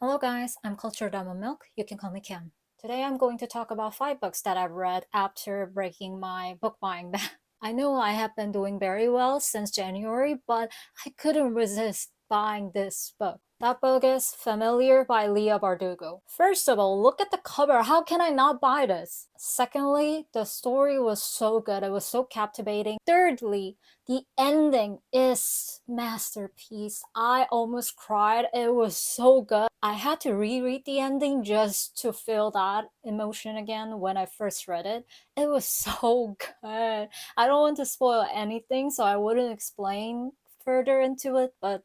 Hello guys, I'm Cultured Almond Milk. You can call me Kim. Today I'm going to talk about 5 books that I've read after breaking my book buying ban. I know I have been doing very well since January, but I couldn't resist buying this book. That book is Familiar by Leigh Bardugo. First of all, look at the cover. How can I not buy this? Secondly, the story was so good. It was so captivating. Thirdly, the ending is masterpiece. I almost cried. It was so good. I had to reread the ending just to feel that emotion again when I first read it. It was so good. I don't want to spoil anything, so I wouldn't explain further into it, but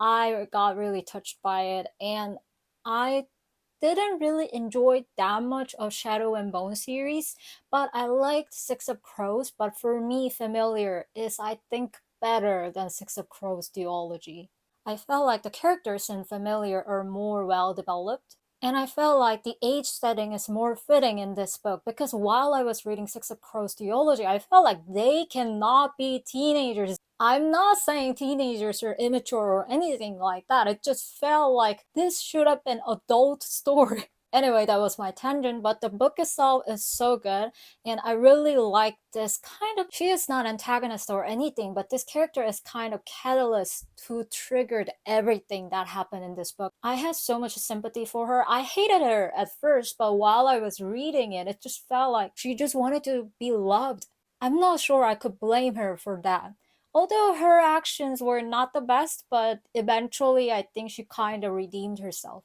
I got really touched by it, and I didn't really enjoy that much of Shadow and Bone series, but I liked Six of Crows. But for me, Familiar is, I think, better than Six of Crows duology. I felt like the characters in Familiar are more well developed. And I felt like the age setting is more fitting in this book because while I was reading Six of Crows duology, I felt like they cannot be teenagers. I'm not saying teenagers are immature or anything like that. It just felt like this should have been adult story. Anyway, that was my tangent, but the book itself is so good, and I really like this kind of. She is not antagonist or anything, but this character is kind of catalyst who triggered everything that happened in this book. I had so much sympathy for her. I hated her at first, but while I was reading it, it just felt like she just wanted to be loved. I'm not sure I could blame her for that. Although her actions were not the best, but eventually I think she kind of redeemed herself.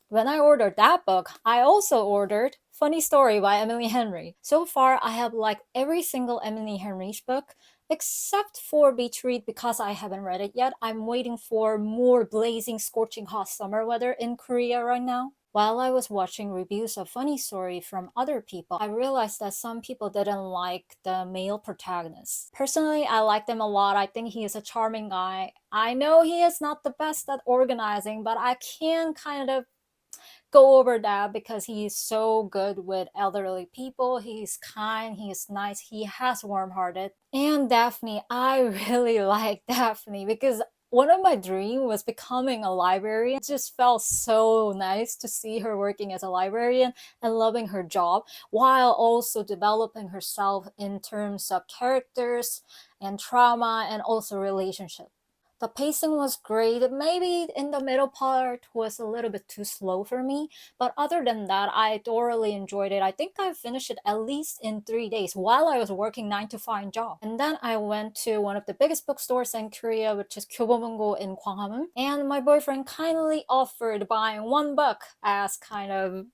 When I ordered that book, I also ordered Funny Story by Emily Henry. So far, I have liked every single Emily Henry's book, except for Beach Read because I haven't read it yet. I'm waiting for more blazing, scorching hot summer weather in Korea right now. While I was watching reviews of Funny Story from other people, I realized that some people didn't like the male protagonist. Personally, I like him a lot. I think he is a charming guy. I know he is not the best at organizing, but I can kind of go over that because he's so good with elderly people. He's kind, he's nice, he has warm-hearted. And Daphne, I really like Daphne because one of my dreams was becoming a librarian. It just felt so nice to see her working as a librarian and loving her job while also developing herself in terms of characters and trauma and also relationships. The pacing was great. Maybe in the middle part was a little bit too slow for me, but other than that, I thoroughly enjoyed it. I think I finished it at least in 3 days while I was working 9 to 5 job. And then I went to one of the biggest bookstores in Korea, which is Kyobomungo in Gwanghwamun, and my boyfriend kindly offered buying one book as kind of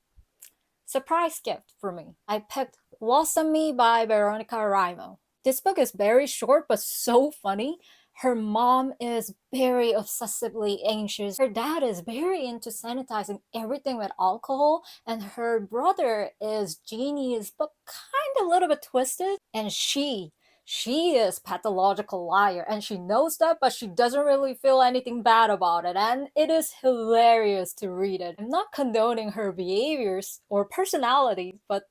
surprise gift for me. I picked Lost on Me by Veronica Raimo. This book is very short but so funny. Her mom is very obsessively anxious. Her dad is very into sanitizing everything with alcohol, and her brother is genius but kind of a little bit twisted. And she is pathological liar, and she knows that, but she doesn't really feel anything bad about it, and it is hilarious to read it. I'm not condoning her behaviors or personality, but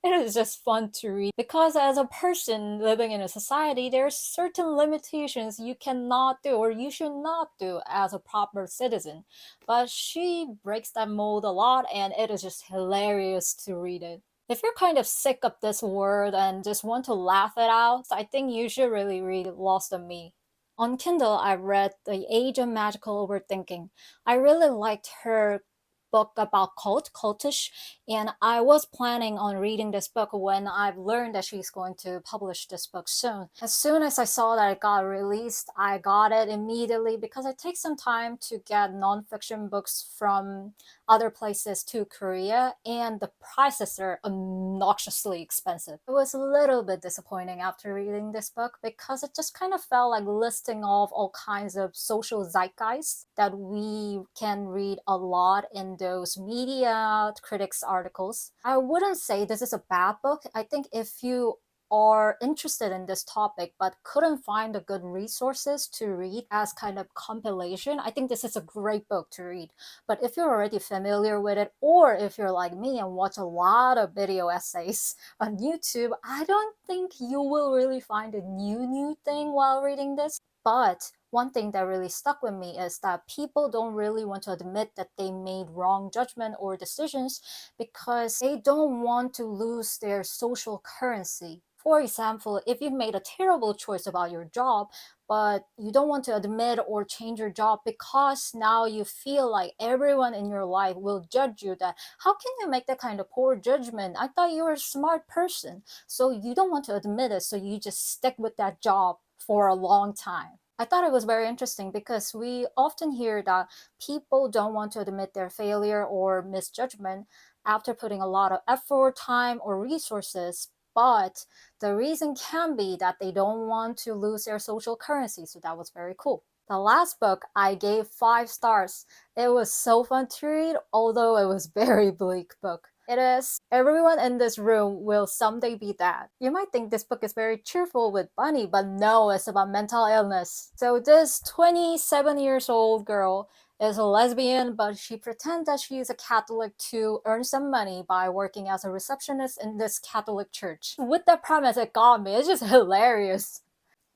it is just fun to read because as a person living in a society, there are certain limitations you cannot do or you should not do as a proper citizen. But she breaks that mold a lot, and it is just hilarious to read it. If you're kind of sick of this word and just want to laugh it out, I think you should really read Lost on Me. On Kindle, I read The Age of Magical Overthinking. I really liked her book about cultish, and I was planning on reading this book when I've learned that she's going to publish this book soon. As soon as I saw that it got released, I got it immediately because it takes some time to get nonfiction books from other places to Korea, and the prices are obnoxiously expensive. It was a little bit disappointing after reading this book because it just kind of felt like listing off all kinds of social zeitgeist that we can read a lot in those media critics articles. I wouldn't say this is a bad book. I think if you are interested in this topic but couldn't find the good resources to read as kind of compilation, I think this is a great book to read. But if you're already familiar with it, or if you're like me and watch a lot of video essays on YouTube, I don't think you will really find a new thing while reading this. But One thing that really stuck with me is that people don't really want to admit that they made wrong judgment or decisions because they don't want to lose their social currency. For example, if you've made a terrible choice about your job, but you don't want to admit or change your job because now you feel like everyone in your life will judge you, that how can you make that kind of poor judgment? I thought you were a smart person. So you don't want to admit it, so you just stick with that job for a long time. I thought it was very interesting because we often hear that people don't want to admit their failure or misjudgment after putting a lot of effort, time, or resources. But the reason can be that they don't want to lose their social currency. So that was very cool. The last book I gave 5 stars. It was so fun to read, although it was very bleak book. It is Everyone in this room will someday be that. You might think this book is very cheerful with Bunny, but no, it's about mental illness. So this 27 years old girl is a lesbian, but she pretends that she is a Catholic to earn some money by working as a receptionist in this Catholic church. With that premise, it got me. It's just hilarious.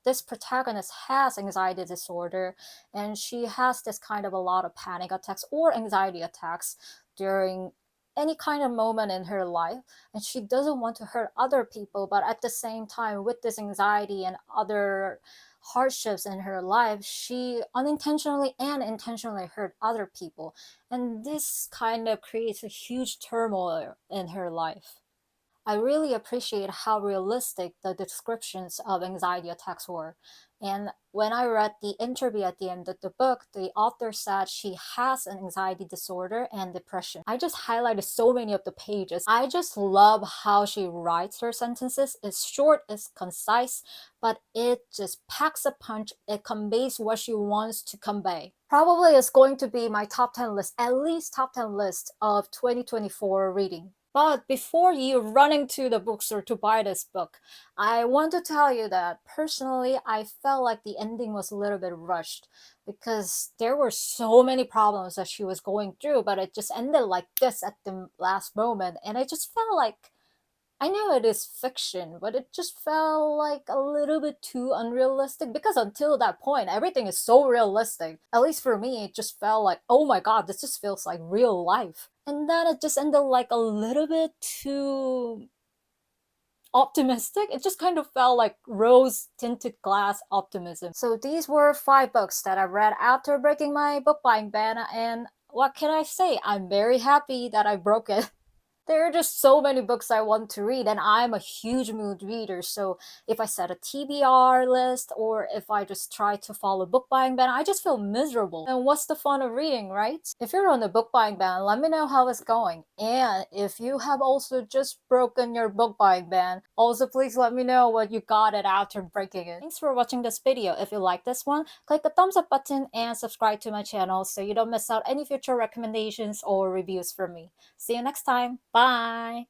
This protagonist has anxiety disorder, and she has this kind of a lot of panic attacks or anxiety attacks during any kind of moment in her life, and she doesn't want to hurt other people, but at the same time, with this anxiety and other hardships in her life, she unintentionally and intentionally hurt other people, and this kind of creates a huge turmoil in her life. I really appreciate how realistic the descriptions of anxiety attacks were. And when I read the interview at the end of the book, the author said she has an anxiety disorder and depression. I just highlighted so many of the pages. I just love how she writes her sentences. It's short, it's concise, but it just packs a punch. It conveys what she wants to convey. Probably it's going to be my top 10 list, at least top 10 list of 2024 reading. But before you running to the bookstore to buy this book, I want to tell you that personally, I felt like the ending was a little bit rushed because there were so many problems that she was going through, but it just ended like this at the last moment. And I just felt like, I know it is fiction, but it just felt like a little bit too unrealistic because until that point, everything is so realistic. At least for me, it just felt like, oh my god, this just feels like real life. And then it just ended like a little bit too optimistic. It just kind of felt like rose tinted glass optimism. So these were 5 books that I read after breaking my book buying ban, and what can I say? I'm very happy that I broke it. There are just so many books I want to read, and I'm a huge mood reader. So if I set a TBR list or if I just try to follow book buying ban, I just feel miserable. And what's the fun of reading, right? If you're on the book buying ban, let me know how it's going. And if you have also just broken your book buying ban, also please let me know what you got it after breaking it. Thanks for watching this video. If you like this one, click the thumbs up button and subscribe to my channel so you don't miss out any future recommendations or reviews from me. See you next time. Bye!